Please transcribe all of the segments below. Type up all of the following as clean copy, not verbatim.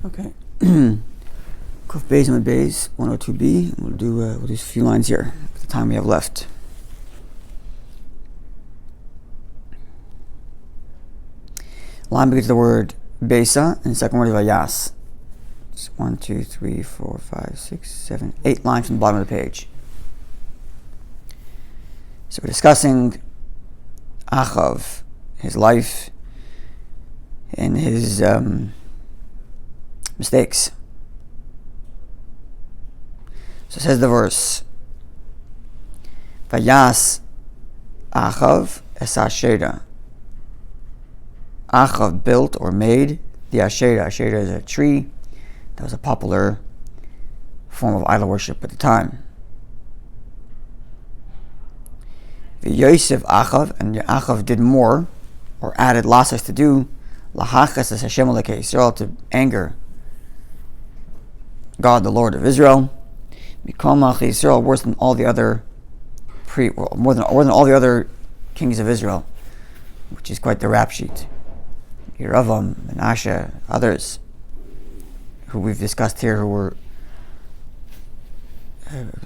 Okay. Kuf Beis and Beis 102b. We'll do a few lines here with the time we have left. Line begins with the word Besa, and the second word is Vayas. It's 1, 2, 3, 4, 5, 6, 7, 8 lines from the bottom of the page. So we're discussing Achav, his life, and his mistakes. So says the verse, Vayas Achav es Ashera. Achav built or made the Ashera. Ashera is a tree that was a popular form of idol worship at the time. Yosef Achav, and Achav did more, or added lasas to do, lahachas es Hashem Elokei Yisrael, to anger God, the Lord of Israel. Mikol Malchei Yisrael, worse than all the other more than all the other kings of Israel, which is quite the rap sheet. Yeravam, Menashe, others who we've discussed here, who were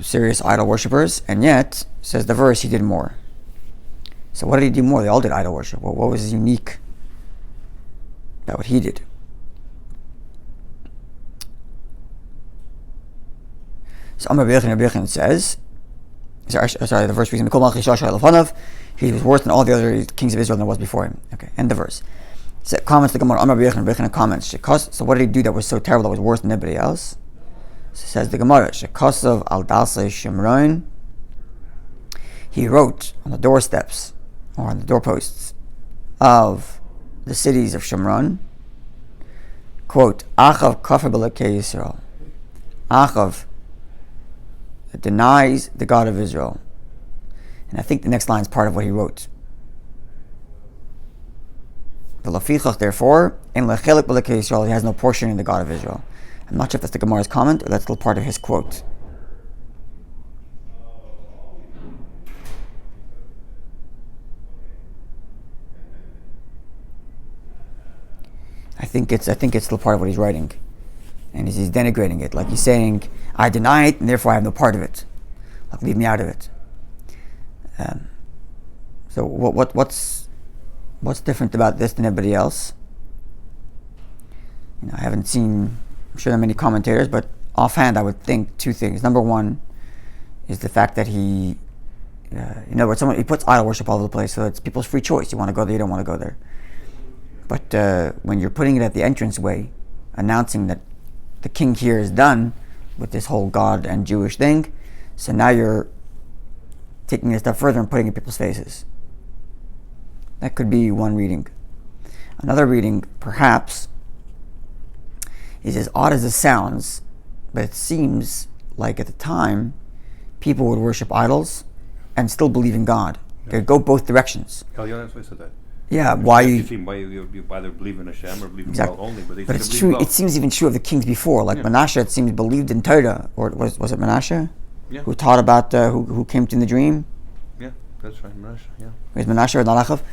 serious idol worshippers, and yet, says the verse, he did more. So what did he do more? They all did idol worship. Well, what was unique about what he did? So Amar Bechin says, sorry, the verse reads, he was worse than all the other kings of Israel than there was before him. Okay, end the verse. So comments the Gemara, Amar Bechin comments, so what did he do that was so terrible, that was worse than anybody else? So says the Gemara, Shekosov al Dalsei Shimron, he wrote on the doorsteps, or on the doorposts of the cities of Shimron, quote, Achav kafir b'elokei Yisrael. Achav denies the God of Israel. And I think the next line is part of what he wrote. V'lafichach, therefore, in lechelek b'elokei Yisrael, he has no portion in the God of Israel. I'm not sure if that's the Gemara's comment or that's still part of his quote. I think it's still part of what he's writing, and he's denigrating it, like he's saying, I deny it, and therefore I have no part of it. Like, leave me out of it. So what's different about this than everybody else? I haven't seen, I'm sure there are many commentators, but offhand I would think two things. Number one is the fact that he, in other words, he puts idol worship all over the place, so it's people's free choice. You want to go there, you don't want to go there. But when you're putting it at the entranceway, announcing that the king here is done with this whole God and Jewish thing, so now you're taking it a step further and putting it in people's faces. That could be one reading. Another reading, perhaps, is as odd as it sounds, but it seems like at the time, people would worship idols and still believe in God. Yeah. They'd go both directions. That's why I said that. Yeah, why you either believe in Hashem or believe in exactly. God only, but it's true. Both. It seems even true of the kings before, like Menashe. It seems believed in Torah, or was it Menashe? Yeah. Who taught about who came to in the dream? Yeah, that's right, Menashe. Yeah. Is Menashe or not Achav?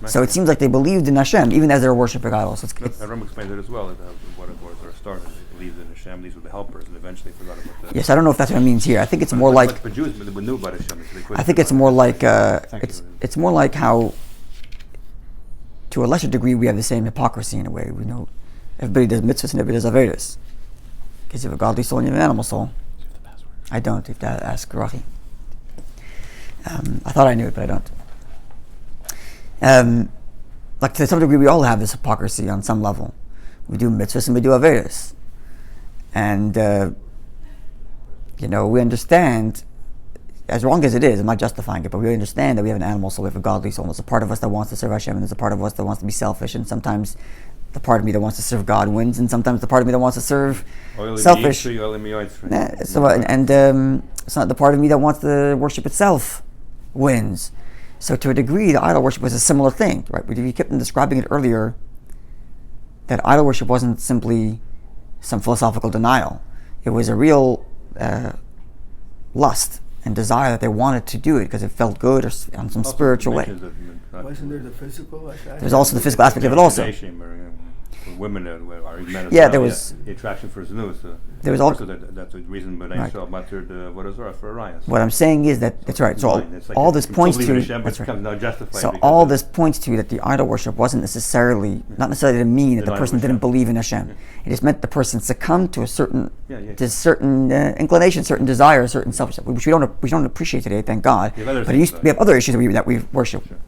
So it seems like they believed in Hashem even as they were worshiping idols. Rabbi explained it as well. What it started. They believed in Hashem. These were the helpers, and eventually forgot about that. Yes, I don't know if that's what it means here. I think it's more like. But Jews knew about Hashem. So I think it's more like it's more like how, to a lesser degree, we have the same hypocrisy in a way. We know everybody does mitzvahs and everybody does avedas. Because you have a godly soul and you have an animal soul. I don't. You have to ask Rachi. I thought I knew it, but I don't. Like to some degree, we all have this hypocrisy on some level. We do mitzvahs and we do avedas. And, we understand, as wrong as it is, I'm not justifying it, but we understand that we have an animal soul, we have a godly soul. There's a part of us that wants to serve Hashem, and there's a part of us that wants to be selfish, and sometimes the part of me that wants to serve God wins, and sometimes the part of me that wants to serve selfish. So the part of me that wants to worship itself wins. So to a degree, the idol worship was a similar thing, right? We kept describing it earlier, that idol worship wasn't simply some philosophical denial. It was a real lust and desire that they wanted to do it because it felt good or on some spiritual way. Wasn't there the physical? There's also the physical aspect of it also. women are men as Yeah, well. there was- the attraction for znus. There was all- so that's the reason. But I Right. saw muttered what is for Arias. What I'm saying is that's right. So all this points to that's right. Now justified. So all this points to that the idol worship wasn't necessarily, not necessarily to mean that the person didn't believe in Hashem. It just meant the person succumbed to a certain, to certain inclination, certain desire, certain selfish, which we don't appreciate today. Thank God. But we have other issues that we worship. Sure.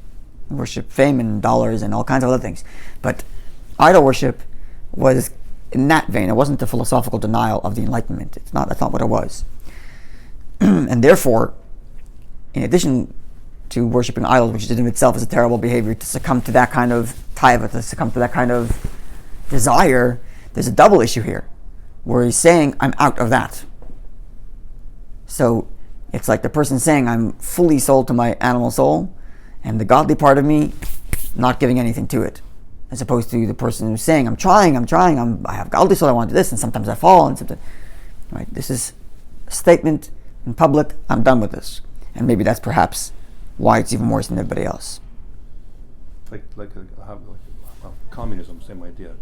We worship fame and dollars and all kinds of other things. But idol worship was in that vein. It wasn't the philosophical denial of the Enlightenment. That's not what it was. And therefore, in addition to worshiping idols, which in itself is a terrible behavior, to succumb to that kind of taiva, to succumb to that kind of desire, there's a double issue here, where he's saying, I'm out of that. So it's like the person saying, I'm fully sold to my animal soul, and the godly part of me not giving anything to it. As opposed to the person who's saying, I have godly soul, I want to do this, and sometimes I fall, and sometimes, right? This is a statement in public, I'm done with this. And maybe that's perhaps why it's even worse than everybody else. Like communism, same idea.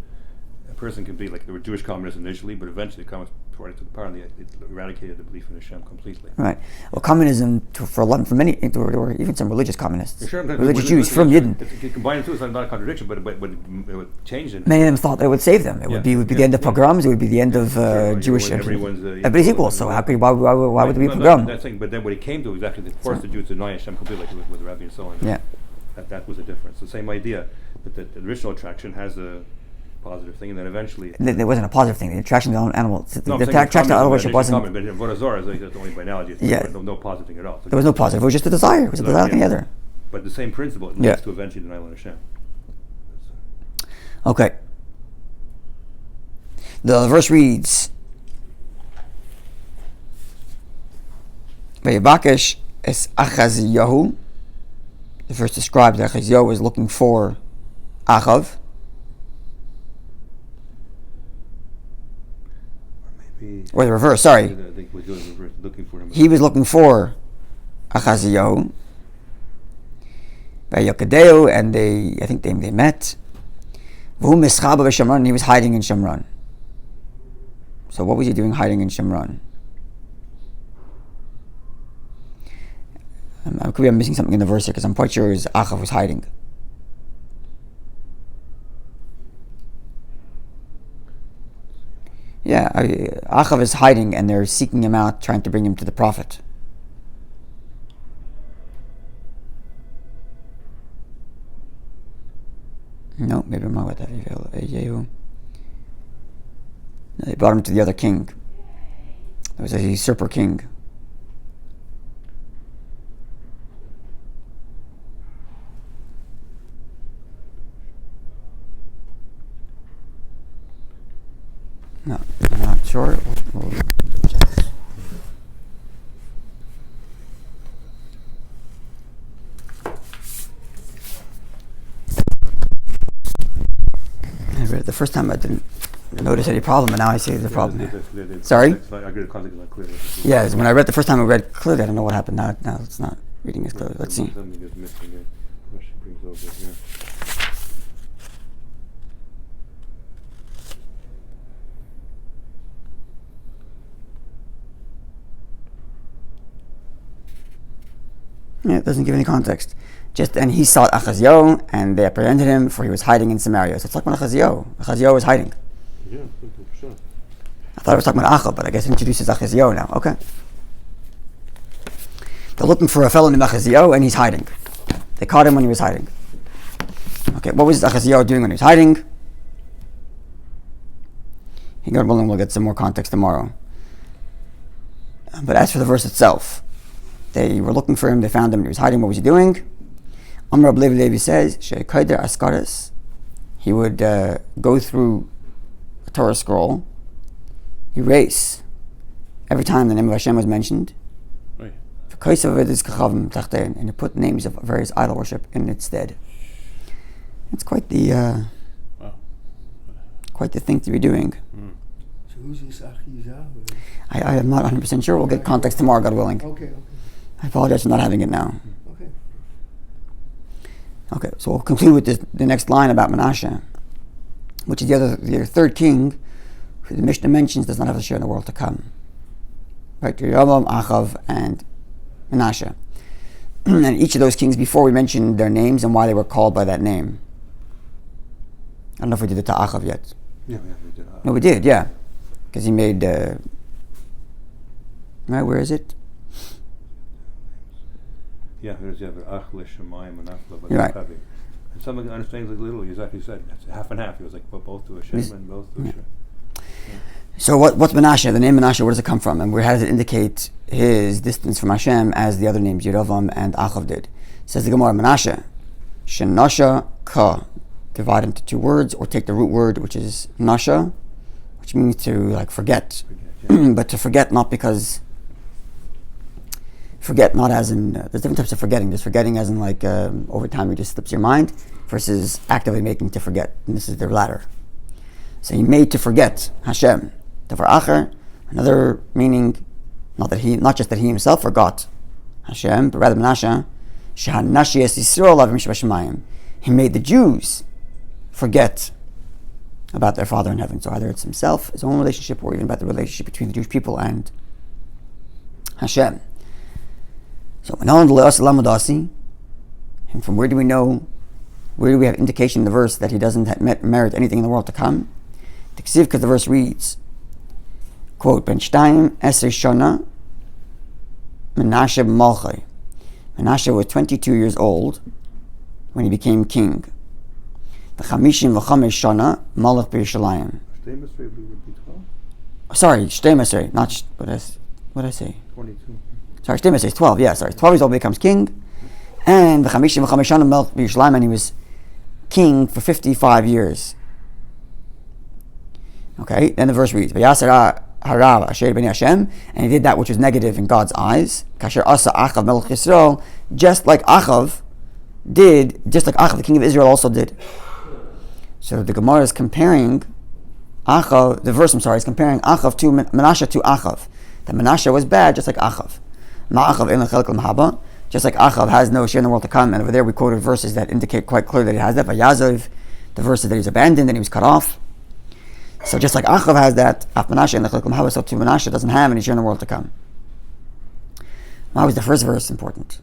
A person can be like, there were Jewish communists initially, but eventually communists brought it to the power, and it eradicated the belief in Hashem completely. Right. Well, communism, for many, there were even some religious communists, Sure, religious Jews from Yidden. You combine the two, it's not a contradiction, but it would change it. Many of them thought that it would save them. It would be the end of pogroms. It would be the end of Jewish. Everybody's equal. So how could why would there be a pogrom? That's thing. But then what it came to was actually they forced the Jews to deny Hashem completely, like with Rabbi and so on. Yeah. That was the difference. The same idea, but the original attraction has a positive thing, and then eventually There wasn't a positive thing. The attraction to the animal, no, the attraction to idol worship wasn't. But Vodazor is only by analogy. No positive thing at all. There was no positive. It was just a desire. It was a desire thing either. But the same principle it leads to eventually denial of Hashem. Okay. The verse reads, "Vayivakesh es Achaziyahu." The verse describes that Achaziyahu was looking for Achav. Or the reverse, sorry. I think we're doing reverse, looking for him. He was looking for Achaziyahu. Vayokadeu, and I think they met. V'hu mischaba v'Shomron, and he was hiding in Shomron. So what was he doing hiding in Shomron? Could be I'm missing something in the verse here, because I'm quite sure Achav was hiding. Yeah, Achav is hiding, and they're seeking him out, trying to bring him to the prophet. No, maybe I'm wrong with that. No, they brought him to the other king. There was a usurper king. No, I'm not sure. We'll check this. I read it the first time, I didn't notice any problem, and now I see the problem. Sorry? I agree, the context is not clear. Yeah, when I read the first time, I read clearly. I don't know what happened. Now it's not reading as clearly. Let's see. Something is missing here. Question brings over here. Yeah, it doesn't give any context. And he sought Achaziyahu, and they apprehended him, for he was hiding in Samaria. So it's like when Achaziyahu was hiding. Yeah, for sure. I thought it was talking about Achav, but I guess it introduces Achaziyahu now. Okay. They're looking for a fellow named Achaziyahu, and he's hiding. They caught him when he was hiding. Okay, what was Achaziyahu doing when he was hiding? God willing, we'll get some more context tomorrow. But as for the verse itself, they were looking for him, they found him, he was hiding. What was he doing? Amr Rabbi Levi says, She'ekaider Askaris, he would go through a Torah scroll, erase every time the name of Hashem was mentioned, Right. and he put names of various idol worship in its stead. It's quite the quite the thing to be doing. So who's this Achizahu? I am not 100% sure. We'll get context tomorrow, God willing. Okay. I apologize for not having it now. Okay. Okay, so we'll conclude with the next line about Menashe. which is the third king, who the Mishnah mentions does not have a share in the world to come. Right? Yerovam, Achav, and Menashe. And each of those kings before we mentioned their names and why they were called by that name. I don't know if we did it to Achav yet. Yeah, we did. No, we did, yeah. Because he made, right, where is it? Yeah, there's Achle, Shemayim, and Afla, but Right. and someone understands it literally, exactly said. It's half and half. It was like both to Hashem and both to Hashem. So what's Menashe? The name Menashe, where does it come from? And how does it indicate his distance from Hashem as the other names Yerovam and Achav did? Says the Gemara, Menashe, Shenasha Ka, divide into two words, or take the root word, which is Nasha, which means to forget. But to forget not because, forget not as in, there's different types of forgetting. There's forgetting as in over time it just slips your mind, versus actively making to forget. And this is the latter. So he made to forget Hashem. Davar Acher, another meaning, not just that he himself forgot Hashem, but rather Menashe, Shehanashi es Yisrael avim shebashamayim. He made the Jews forget about their Father in heaven. So either it's himself, his own relationship, or even about the relationship between the Jewish people and Hashem. So and from where do we know? Where do we have indication in the verse that he doesn't merit anything in the world to come? Because the verse reads, quote, Ben Shtayim Esrei Shana Menashe Malchai. Menashe was 22 years old when he became king. The Chamishim V'chamesh Shana Malach B'Yerushalayim. Sorry, Shtei Mesrei, not what did I say? 22. Sorry, Shtei Mesrei is 12. Yeah, sorry, 12 years old becomes king, and the Chamishim V'chamesh Shana Malach B'Yerushalayim, and he was king for 55 years. Okay, then the verse reads, V'yasera harav asher b'nei Hashem, and he did that which was negative in God's eyes. Kasher asa Achav melech Yisrael, just like Achav, the king of Israel also did. So the Gemara is comparing Achav, the verse, is comparing Achav to Menashe to Achav. That Menashe was bad, just like Achav. Ma'achav ein lechelek l'mahaba, just like Achav has no share in the world to come. And over there we quoted verses that indicate quite clearly that he has that. Vayazov, the verses that he was abandoned and he was cut off. So just like Achav has that, Af Menashe and Lechelek L'Mahaba, so too Menashe doesn't have any share in the world to come. Why was the first verse important?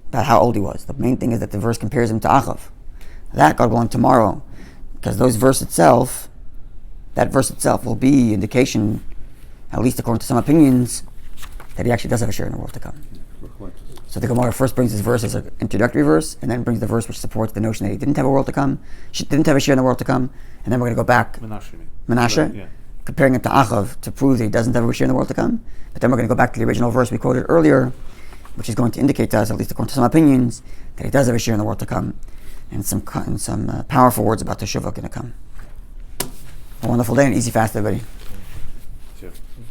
About how old he was. The main thing is that the verse compares him to Achav. That, God willing, tomorrow, because that verse itself will be indication, at least according to some opinions, that he actually does have a share in the world to come. So the Gemara first brings this verse as an introductory verse, and then brings the verse which supports the notion that he didn't have a world to come, didn't have a share in the world to come, and then we're going to go back, Menashe, Yeah. comparing him to Achav to prove that he doesn't have a share in the world to come. But then we're going to go back to the original verse we quoted earlier, which is going to indicate to us, at least according to some opinions, that he does have a share in the world to come, and some powerful words about Teshuvah going to come. A wonderful day and easy fast, everybody.